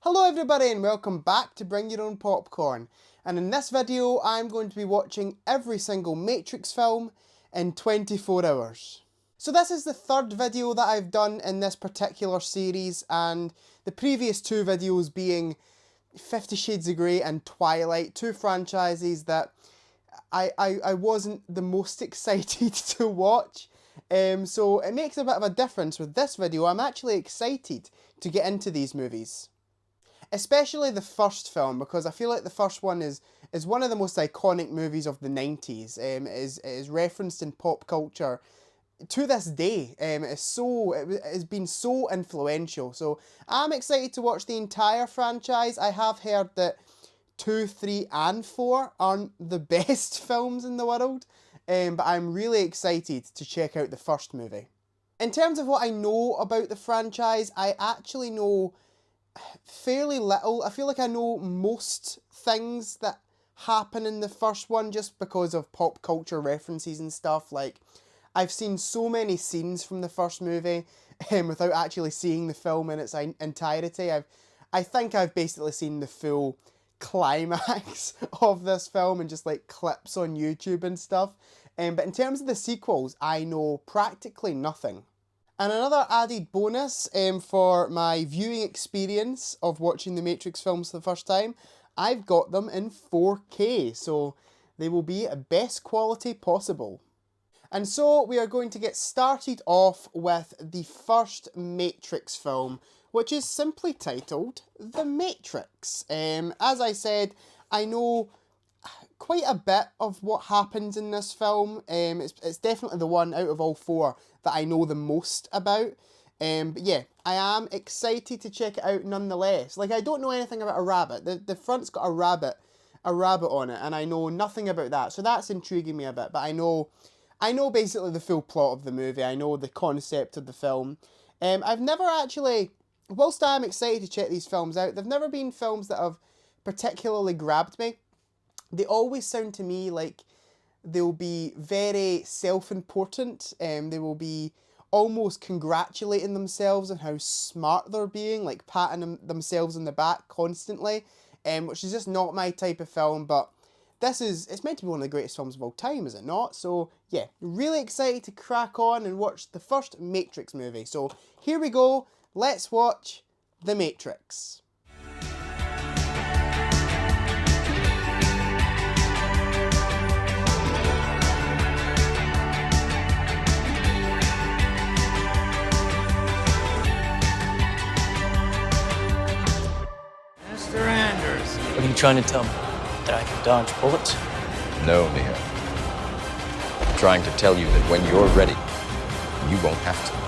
Hello everybody and welcome back to Bring Your Own Popcorn. And in this video I'm going to be watching every single Matrix film in 24 hours. So this is the third video that I've done in this particular series, and the previous two videos being 50 Shades of Grey and Twilight, two franchises that I wasn't the most excited to watch. So it makes a bit of a difference with this video. I'm actually excited to get into these movies. Especially the first film, because I feel like the first one is one of the most iconic movies of the 90s. It is referenced in pop culture to this day. It has been so influential. So I'm excited to watch the entire franchise. I have heard that 2, 3 and 4 aren't the best films in the world, but I'm really excited to check out the first movie. In terms of what I know about the franchise, I actually know fairly little. I feel like I know most things that happen in the first one just because of pop culture references and stuff. Like, I've seen so many scenes from the first movie without actually seeing the film in its entirety. I think I've basically seen the full climax of this film and just like clips on YouTube and stuff. But in terms of the sequels, I know practically nothing. And another added bonus for my viewing experience of watching the Matrix films for the first time, I've got them in 4K, so they will be best quality possible. And so we are going to get started off with the first Matrix film, which is simply titled The Matrix. As I said, I know quite a bit of what happens in this film. It's definitely the one out of all four that I know the most about. But yeah, I am excited to check it out nonetheless. Like, I don't know anything about a rabbit. The front's got a rabbit on it, and I know nothing about that. So that's intriguing me a bit. But I know basically the full plot of the movie. I know the concept of the film. I've never actually, whilst I am excited to check these films out, they've never been films that have particularly grabbed me. They always sound to me like they'll be very self-important. They will be almost congratulating themselves on how smart they're being, like patting themselves on the back constantly, which is just not my type of film. But it's meant to be one of the greatest films of all time, is it not? So yeah, really excited to crack on and watch the first Matrix movie. So here we go, let's watch The Matrix. Mr. Anders. What are you trying to tell me? That I can dodge bullets? No, Neo. I'm trying to tell you that when you're ready, you won't have to.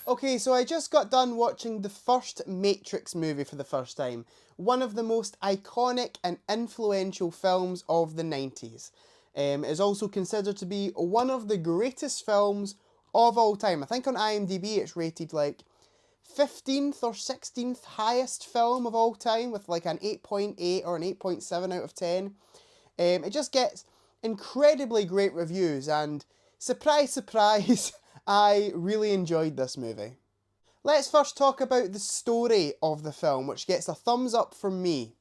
Okay, so I just got done watching the first Matrix movie for the first time. One of the most iconic and influential films of the 90s. It is also considered to be one of the greatest films of all time. I think on IMDb it's rated like 15th or 16th highest film of all time, with like an 8.8 or an 8.7 out of 10. It just gets incredibly great reviews, and surprise, surprise, I really enjoyed this movie. Let's first talk about the story of the film, which gets a thumbs up from me.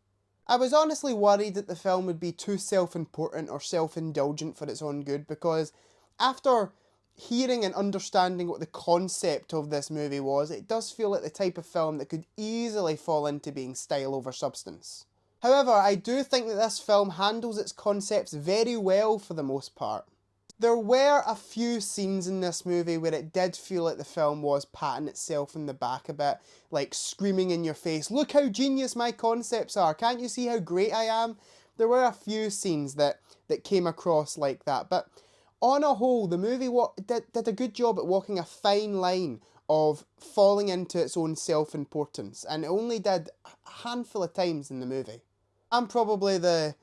I was honestly worried that the film would be too self-important or self-indulgent for its own good, because after hearing and understanding what the concept of this movie was, it does feel like the type of film that could easily fall into being style over substance. However, I do think that this film handles its concepts very well for the most part. There were a few scenes in this movie where it did feel like the film was patting itself in the back a bit, like screaming in your face, look how genius my concepts are, can't you see how great I am? There were a few scenes that came across like that, but on a whole, the movie did a good job at walking a fine line of falling into its own self-importance, and it only did a handful of times in the movie. I'm probably the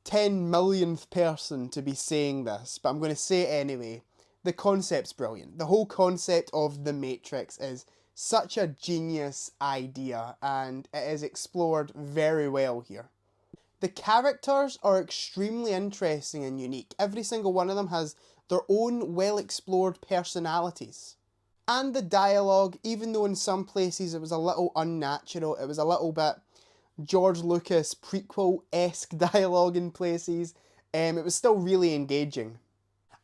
10 millionth person to be saying this, but I'm going to say it anyway. The concept's brilliant. The whole concept of The Matrix is such a genius idea, and it is explored very well here. The characters are extremely interesting and unique. Every single one of them has their own well-explored personalities. And the dialogue, even though in some places it was a little unnatural, it was a little bit George Lucas prequel-esque dialogue in places, it was still really engaging.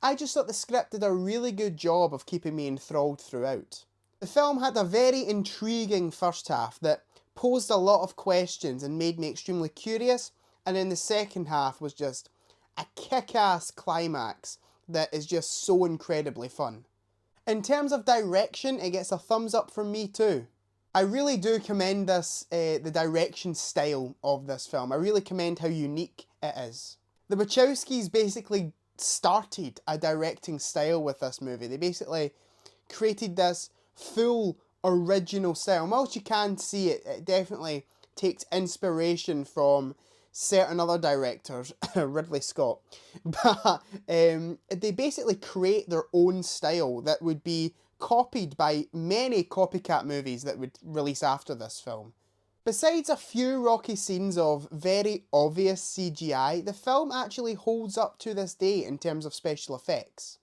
I just thought the script did a really good job of keeping me enthralled throughout. The film had a very intriguing first half that posed a lot of questions and made me extremely curious, and then the second half was just a kick-ass climax that is just so incredibly fun. In terms of direction, it gets a thumbs up from me too. I really do commend this, the direction style of this film. I really commend how unique it is. The Wachowskis basically started a directing style with this movie. They basically created this full original style. And whilst you can see it, it definitely takes inspiration from certain other directors, Ridley Scott, but they basically create their own style that would be copied by many copycat movies that would release after this film. Besides a few rocky scenes of very obvious CGI, the film actually holds up to this day in terms of special effects.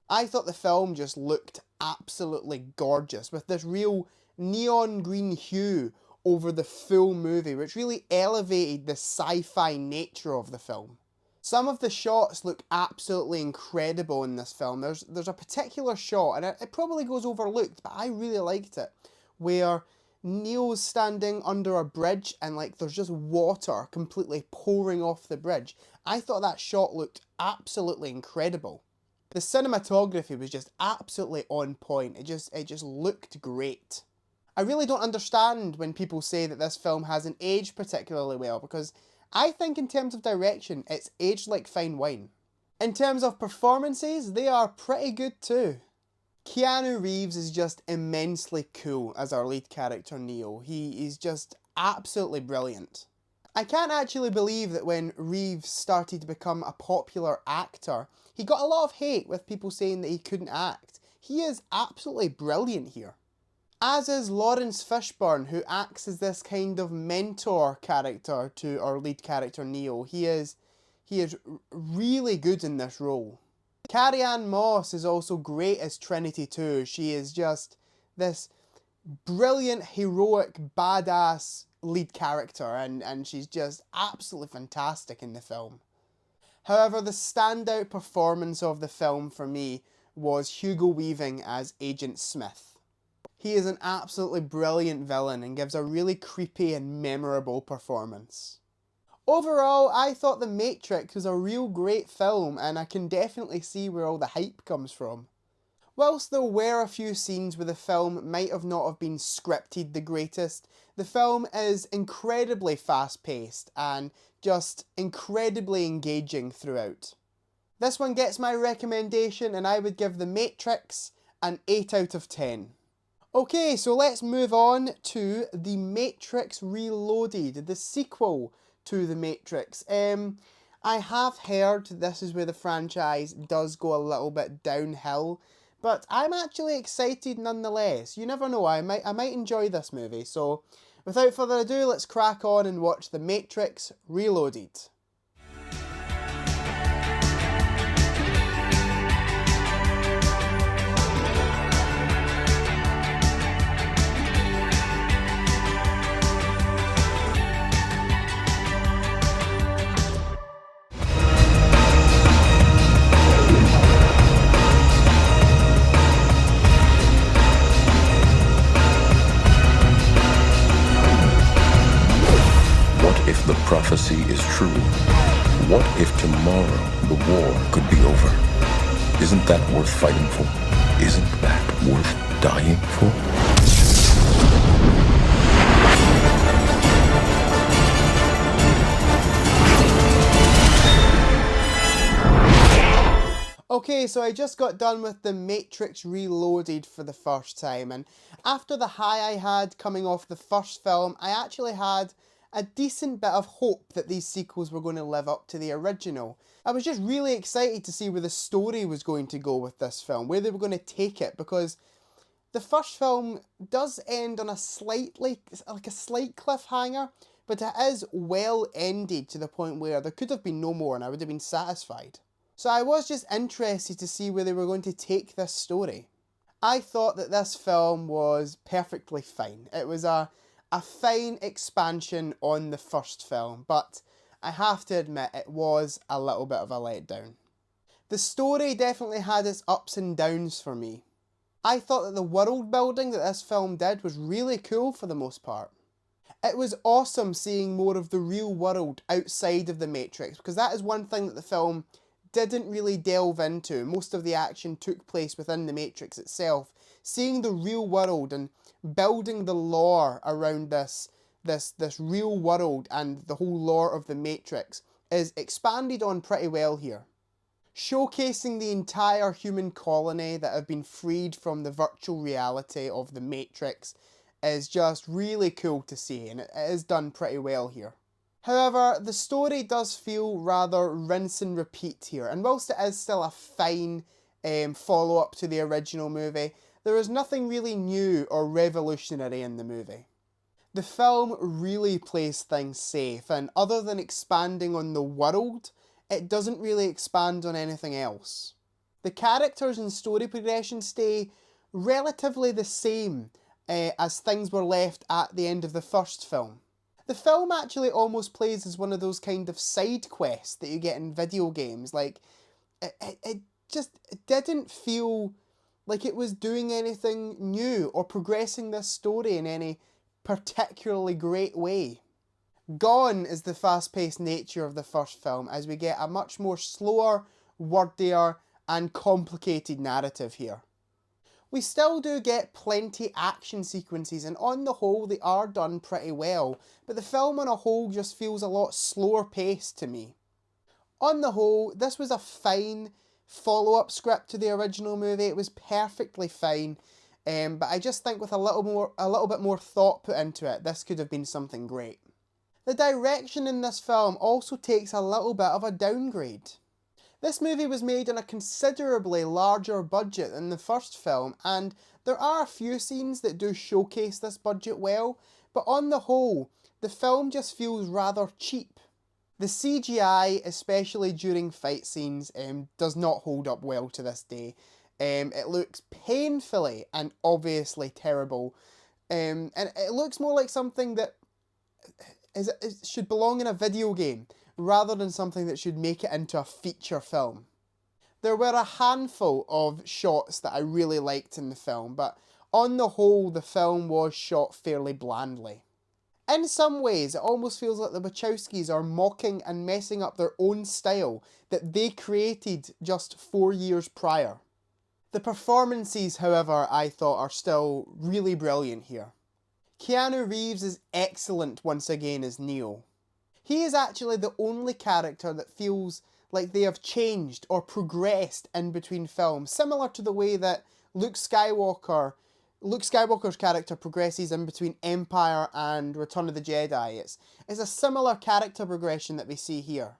I thought the film just looked absolutely gorgeous, with this real neon green hue over the full movie, which really elevated the sci-fi nature of the film. Some of the shots look absolutely incredible in this film. There's a particular shot, and it probably goes overlooked, but I really liked it, where Neo's standing under a bridge and like there's just water completely pouring off the bridge. I thought that shot looked absolutely incredible. The cinematography was just absolutely on point. It just looked great. I really don't understand when people say that this film hasn't aged particularly well, because I think in terms of direction, it's aged like fine wine. In terms of performances, they are pretty good too. Keanu Reeves is just immensely cool as our lead character Neo. He is just absolutely brilliant. I can't actually believe that when Reeves started to become a popular actor, he got a lot of hate with people saying that he couldn't act. He is absolutely brilliant here. As is Lawrence Fishburne, who acts as this kind of mentor character to our lead character Neo. He is really good in this role. Carrie-Anne Moss is also great as Trinity too. She is just this brilliant, heroic, badass lead character, and she's just absolutely fantastic in the film. However, the standout performance of the film for me was Hugo Weaving as Agent Smith. He is an absolutely brilliant villain and gives a really creepy and memorable performance. Overall, I thought The Matrix was a real great film, and I can definitely see where all the hype comes from. Whilst there were a few scenes where the film might have not have been scripted the greatest, the film is incredibly fast-paced and just incredibly engaging throughout. This one gets my recommendation, and I would give The Matrix an 8 out of 10. Okay, so let's move on to The Matrix Reloaded, the sequel to The Matrix. I have heard this is where the franchise does go a little bit downhill, but I'm actually excited nonetheless. You never know, I might enjoy this movie. So without further ado, let's crack on and watch The Matrix Reloaded. If the prophecy is true, what if tomorrow the war could be over? Isn't that worth fighting for? Isn't that worth dying for? Okay, so I just got done with The Matrix Reloaded for the first time, and after the high I had coming off the first film, I actually had a decent bit of hope that these sequels were going to live up to the original. I was just really excited to see where the story was going to go with this film, where they were going to take it, because the first film does end on a slight cliffhanger, but it is well ended to the point where there could have been no more and I would have been satisfied. So I was just interested to see where they were going to take this story. I thought that this film was perfectly fine. It was a fine expansion on the first film, but I have to admit it was a little bit of a letdown. The story definitely had its ups and downs for me. I thought that the world building that this film did was really cool for the most part. It was awesome seeing more of the real world outside of the Matrix, because that is one thing that the film didn't really delve into. Most of the action took place within the Matrix itself. Seeing the real world and building the lore around this real world and the whole lore of the Matrix is expanded on pretty well here. Showcasing the entire human colony that have been freed from the virtual reality of the Matrix is just really cool to see, and it is done pretty well here. However, the story does feel rather rinse and repeat here, and whilst it is still a fine follow-up to the original movie, there is nothing really new or revolutionary in the movie. The film really plays things safe, and other than expanding on the world, it doesn't really expand on anything else. The characters and story progression stay relatively the same as things were left at the end of the first film. The film actually almost plays as one of those kind of side quests that you get in video games. Like, it just didn't feel like it was doing anything new or progressing this story in any particularly great way. Gone is the fast-paced nature of the first film, as we get a much more slower, wordier and complicated narrative here. We still do get plenty action sequences, and on the whole they are done pretty well, but the film on a whole just feels a lot slower paced to me. On the whole, this was a fine follow-up script to the original movie. It was perfectly fine, but I just think with a little bit more thought put into it, this could have been something great. The direction in this film also takes a little bit of a downgrade. This movie was made on a considerably larger budget than the first film, and there are a few scenes that do showcase this budget well, but on the whole, the film just feels rather cheap. The CGI, especially during fight scenes, does not hold up well to this day. It looks painfully and obviously terrible, and it looks more like something that should belong in a video game, rather than something that should make it into a feature film. There were a handful of shots that I really liked in the film, but on the whole the film was shot fairly blandly. In some ways, it almost feels like the Wachowskis are mocking and messing up their own style that they created just 4 years prior. The performances, however, I thought are still really brilliant here. Keanu Reeves is excellent once again as Neo. He is actually the only character that feels like they have changed or progressed in between films, similar to the way that Luke Skywalker's character progresses in between Empire and Return of the Jedi. It's a similar character progression that we see here.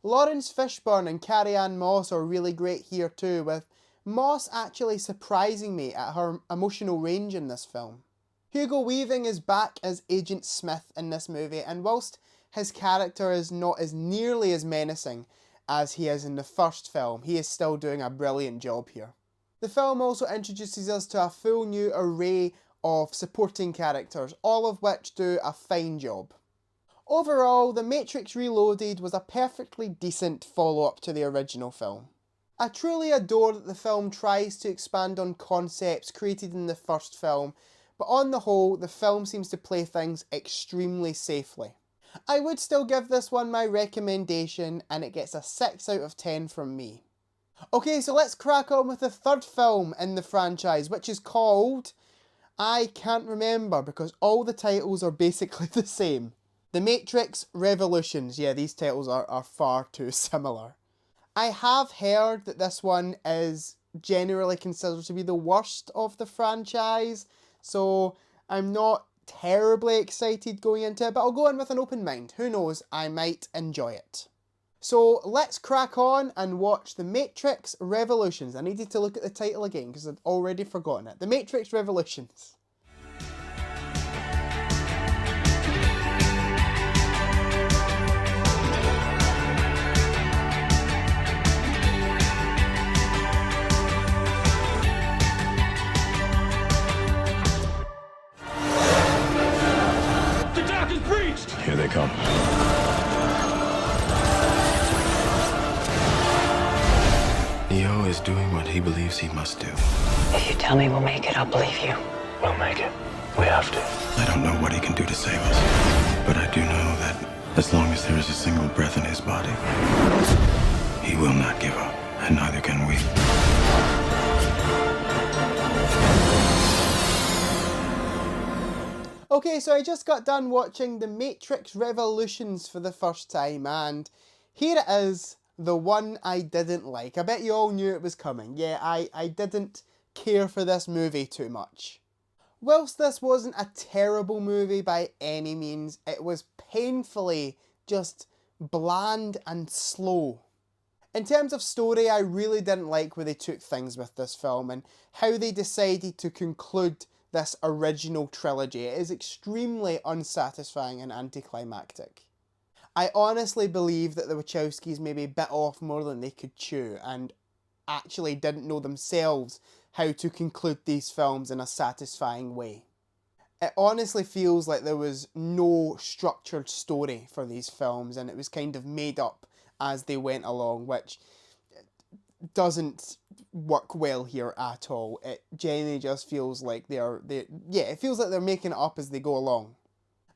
Lawrence Fishburne and Carrie-Anne Moss are really great here too, with Moss actually surprising me at her emotional range in this film. Hugo Weaving is back as Agent Smith in this movie, and whilst his character is not as nearly as menacing as he is in the first film, he is still doing a brilliant job here. The film also introduces us to a full new array of supporting characters, all of which do a fine job. Overall, The Matrix Reloaded was a perfectly decent follow-up to the original film. I truly adore that the film tries to expand on concepts created in the first film, but on the whole, the film seems to play things extremely safely. I would still give this one my recommendation, and it gets a 6 out of 10 from me. Okay, so let's crack on with the third film in the franchise, which is called... I can't remember because all the titles are basically the same. The Matrix Revolutions. Yeah, these titles are far too similar. I have heard that this one is generally considered to be the worst of the franchise, so I'm not terribly excited going into it, but I'll go in with an open mind. Who knows, I might enjoy it. So let's crack on and watch The Matrix Revolutions. I needed to look at the title again because I'd already forgotten it. The Matrix Revolutions. The dock is breached! Here they come. Neo is doing what he believes he must do. If you tell me we'll make it, I'll believe you. We'll make it. We have to. I don't know what he can do to save us, but I do know that as long as there is a single breath in his body, he will not give up, and neither can we. Okay, so I just got done watching The Matrix Revolutions for the first time, and here it is, the one I didn't like. I bet you all knew it was coming. Yeah, I didn't care for this movie too much. Whilst this wasn't a terrible movie by any means, it was painfully just bland and slow. In terms of story, I really didn't like where they took things with this film and how they decided to conclude this original trilogy. It is extremely unsatisfying and anticlimactic. I honestly believe that the Wachowskis maybe bit off more than they could chew and actually didn't know themselves how to conclude these films in a satisfying way. It honestly feels like there was no structured story for these films and it was kind of made up as they went along, which doesn't work well here at all. It genuinely just feels like it feels like they're making it up as they go along.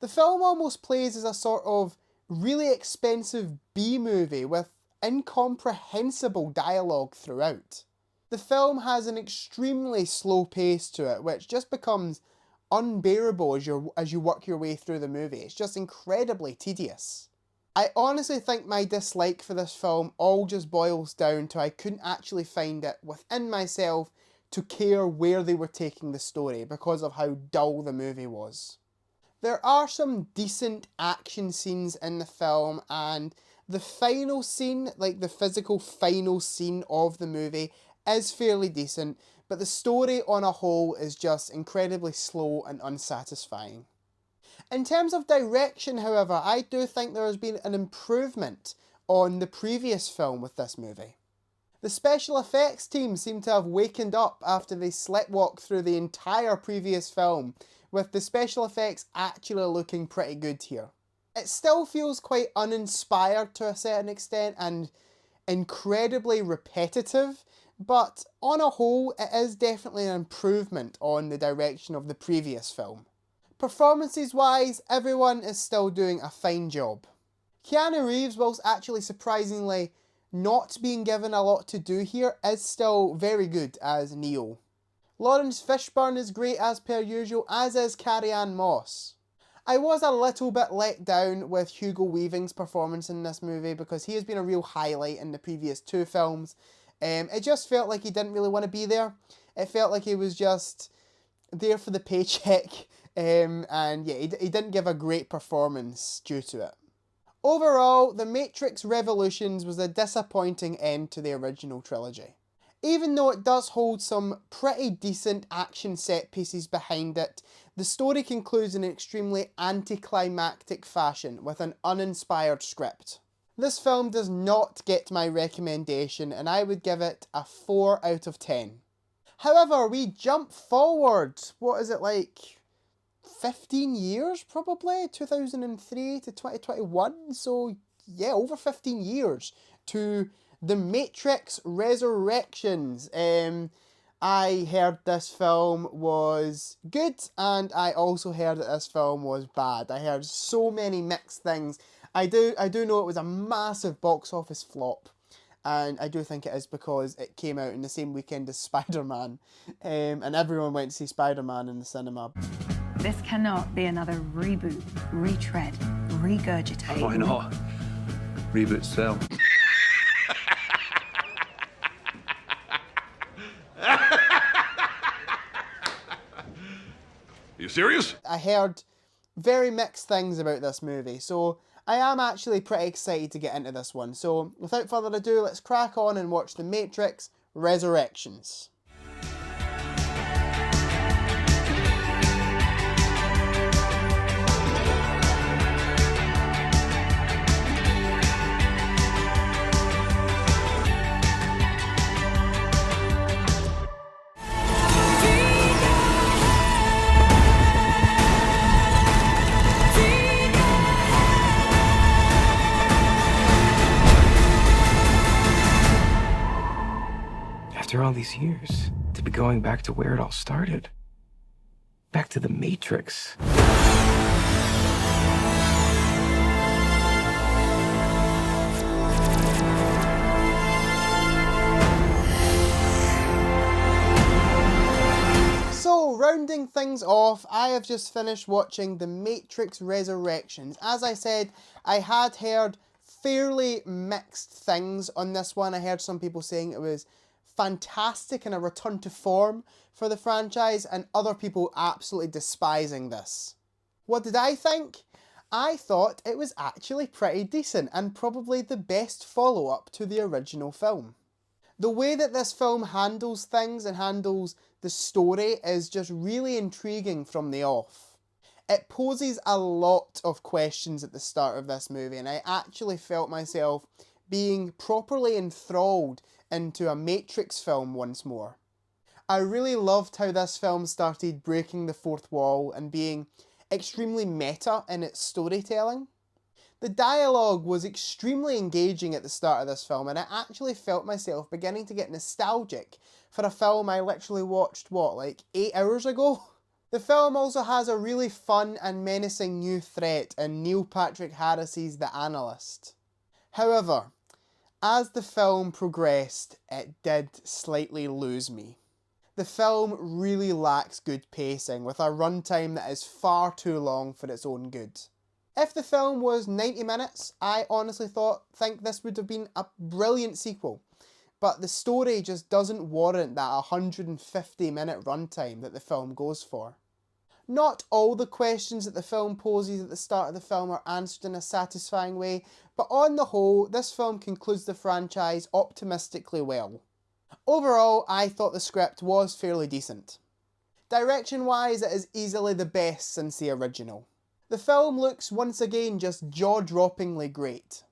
The film almost plays as a sort of really expensive B-movie with incomprehensible dialogue throughout. The film has an extremely slow pace to it, which just becomes unbearable as you work your way through the movie. It's just incredibly tedious. I honestly think my dislike for this film all just boils down to I couldn't actually find it within myself to care where they were taking the story because of how dull the movie was. There are some decent action scenes in the film, and the final scene, like the physical final scene of the movie, is fairly decent, but the story on a whole is just incredibly slow and unsatisfying. In terms of direction, however, I do think there has been an improvement on the previous film with this movie. The special effects team seem to have wakened up after they sleptwalked through the entire previous film, with the special effects actually looking pretty good here. It still feels quite uninspired to a certain extent and incredibly repetitive, but on a whole it is definitely an improvement on the direction of the previous film. Performances wise, everyone is still doing a fine job. Keanu Reeves, whilst actually surprisingly not being given a lot to do here, is still very good as Neo. Lawrence Fishburne is great as per usual, as is Carrie-Anne Moss. I was a little bit let down with Hugo Weaving's performance in this movie because he has been a real highlight in the previous two films. It just felt like he didn't really want to be there. It felt like he was just there for the paycheck, and yeah, he didn't give a great performance due to it. Overall, The Matrix Revolutions was a disappointing end to the original trilogy. Even though it does hold some pretty decent action set pieces behind it, the story concludes in an extremely anticlimactic fashion with an uninspired script. This film does not get my recommendation and I would give it a 4 out of 10. However, we jump forward, what is it, like 15 years probably? 2003 to 2021, so yeah, over 15 years to The Matrix Resurrections. I heard this film was good and I also heard that this film was bad. I heard so many mixed things. I do know it was a massive box office flop, and I do think it is because it came out in the same weekend as Spider-Man, and everyone went to see Spider-Man in the cinema. This cannot be another reboot, retread, regurgitate. Why not? Reboots sell. You serious? I heard very mixed things about this movie, so I am actually pretty excited to get into this one. So without further ado, let's crack on and watch The Matrix Resurrections. After all these years, to be going back to where it all started. Back to the Matrix. So, rounding things off, I have just finished watching The Matrix Resurrections. As I said, I had heard fairly mixed things on this one. I heard some people saying it was fantastic and a return to form for the franchise, and other people absolutely despising this. What did I think? I thought it was actually pretty decent and probably the best follow-up to the original film. The way that this film handles things and handles the story is just really intriguing from the off. It poses a lot of questions at the start of this movie, and I actually felt myself being properly enthralled into a Matrix film once more. I really loved how this film started breaking the fourth wall and being extremely meta in its storytelling. The dialogue was extremely engaging at the start of this film, and I actually felt myself beginning to get nostalgic for a film I literally watched, like 8 hours ago? The film also has a really fun and menacing new threat in Neil Patrick Harris's The Analyst. However, as the film progressed, it did slightly lose me. The film really lacks good pacing, with a runtime that is far too long for its own good. If the film was 90 minutes, I honestly think this would have been a brilliant sequel, but the story just doesn't warrant that 150-minute runtime that the film goes for. Not all the questions that the film poses at the start of the film are answered in a satisfying way, but on the whole, this film concludes the franchise optimistically well. Overall, I thought the script was fairly decent. Direction-wise, it is easily the best since the original. The film looks once again just jaw-droppingly great.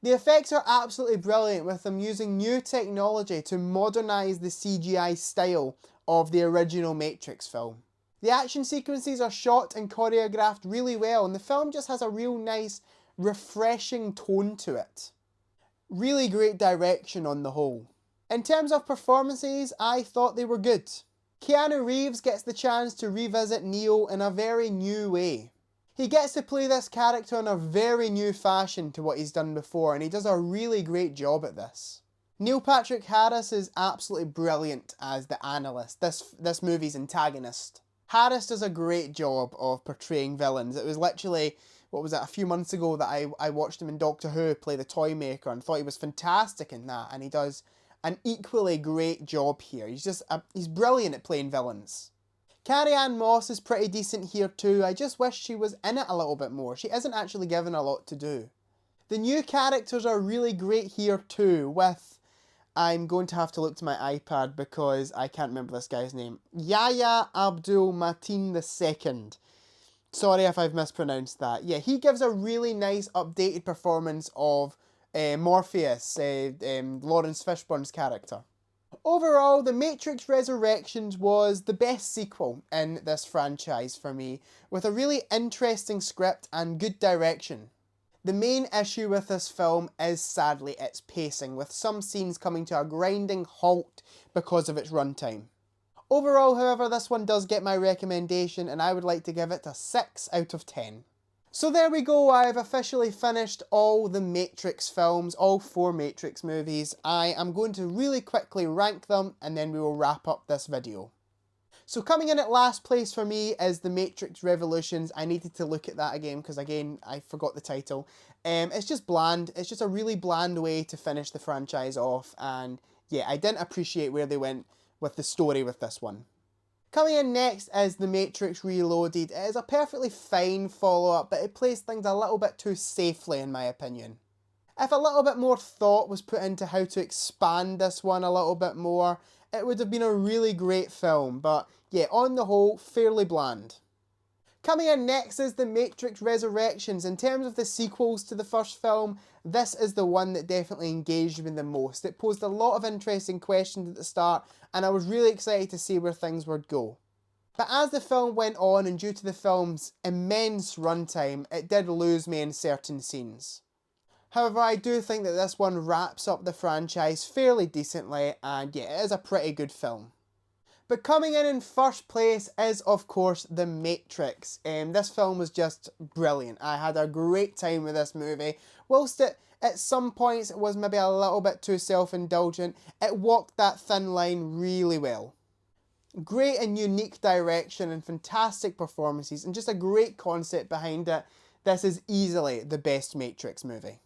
The effects are absolutely brilliant, with them using new technology to modernise the CGI style of the original Matrix film. The action sequences are shot and choreographed really well, and the film just has a real nice, refreshing tone to it. Really great direction on the whole. In terms of performances, I thought they were good. Keanu Reeves gets the chance to revisit Neo in a very new way. He gets to play this character in a very new fashion to what he's done before, and he does a really great job at this. Neil Patrick Harris is absolutely brilliant as the Analyst, this movie's antagonist. Harris does a great job of portraying villains. It was literally, a few months ago that I watched him in Doctor Who play the Toymaker and thought he was fantastic in that, and he does an equally great job here. He's brilliant at playing villains. Carrie-Anne Moss is pretty decent here too. I just wish she was in it a little bit more. She isn't actually given a lot to do. The new characters are really great here too, with, I'm going to have to look to my iPad because I can't remember this guy's name. Yahya Abdul-Mateen II. Sorry if I've mispronounced that. Yeah, he gives a really nice updated performance of Morpheus, Lawrence Fishburne's character. Overall, The Matrix Resurrections was the best sequel in this franchise for me, with a really interesting script and good direction. The main issue with this film is sadly its pacing, with some scenes coming to a grinding halt because of its runtime. Overall, however, this one does get my recommendation, and I would like to give it a 6 out of 10. So there we go, I have officially finished all the Matrix films, all 4 Matrix movies. I am going to really quickly rank them, and then we will wrap up this video. So coming in at last place for me is The Matrix Revolutions. I needed to look at that again because, again, I forgot the title. It's just bland. It's just a really bland way to finish the franchise off, and yeah, I didn't appreciate where they went with the story with this one. Coming in next is The Matrix Reloaded. It is a perfectly fine follow-up, but it plays things a little bit too safely in my opinion. If a little bit more thought was put into how to expand this one a little bit more, it would have been a really great film, but yeah, on the whole, fairly bland. Coming in next is The Matrix Resurrections. In terms of the sequels to the first film, this is the one that definitely engaged me the most. It posed a lot of interesting questions at the start, and I was really excited to see where things would go. But as the film went on, and due to the film's immense runtime, it did lose me in certain scenes. However, I do think that this one wraps up the franchise fairly decently, and yeah, it is a pretty good film. But coming in first place is, of course, The Matrix. This film was just brilliant. I had a great time with this movie. Whilst it, at some points, it was maybe a little bit too self-indulgent, it walked that thin line really well. Great and unique direction and fantastic performances and just a great concept behind it. This is easily the best Matrix movie.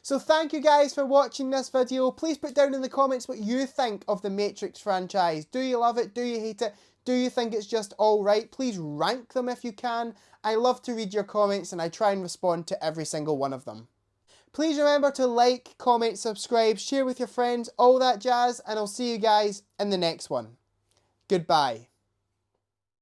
So thank you guys for watching this video. Please put down in the comments what you think of the Matrix franchise. Do you love it? Do you hate it? Do you think it's just alright? Please rank them if you can. I love to read your comments and I try and respond to every single one of them. Please remember to like, comment, subscribe, share with your friends, all that jazz, and I'll see you guys in the next one. Goodbye.